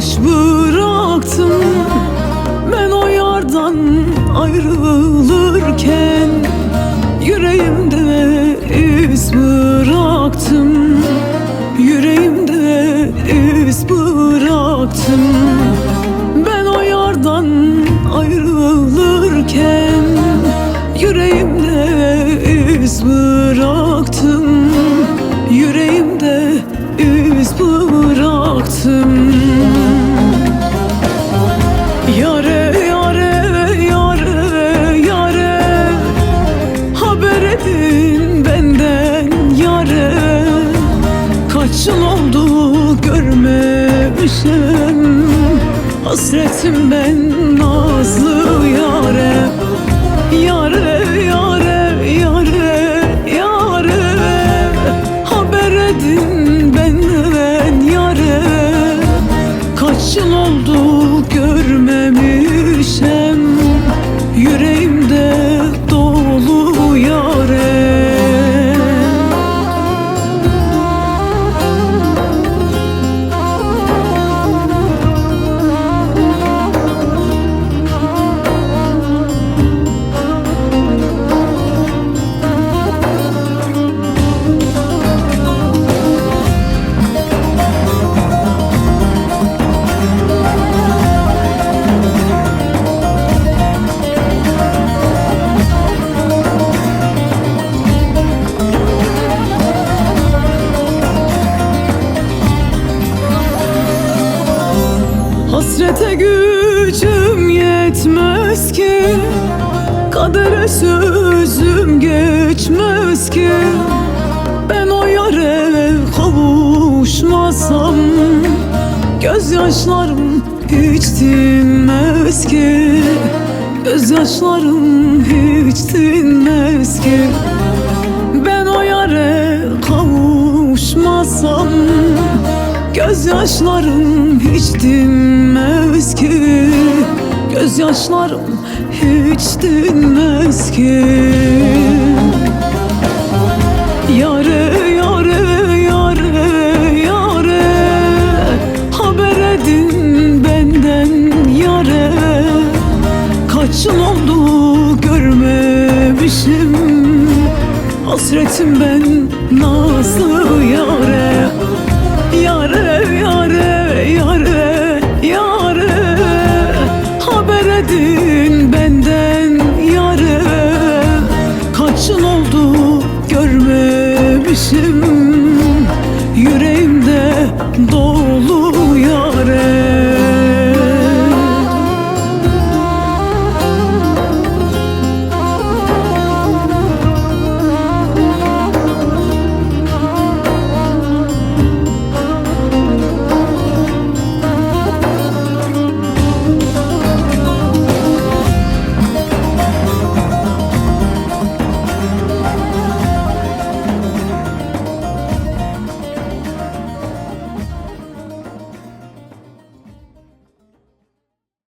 boş bıraktım. Ben o yardan ayrılırken yüreğimde iz bıraktım. Yüreğimde iz bıraktım. Ben o yardan ayrılırken yüreğimde iz bıraktım. Yüreğimde iz bıraktım. Yare yare yare yare, haber edin benden yare. Kaç yıl oldu görmemişim, hasretim ben nazlı yare. Yare yare yare yare, haber edin benden yare. Kaç yıl oldu görmemişim, yüreğimde dolu yare. Hasrete gücüm yetmez ki, kadere sözüm geçmez ki. Ben o yare kavuşmasam gözyaşlarım hiç dinmez ki. Gözyaşlarım hiç dinmez ki. Ben o yare kavuşmasam gözyaşlarım hiç dinmez ki. Gözyaşlarım hiç dinmez ki. Yare yare yare yare, haber edin benden yare. Kaç yıl oldu görmemişim, hasretim ben nazlı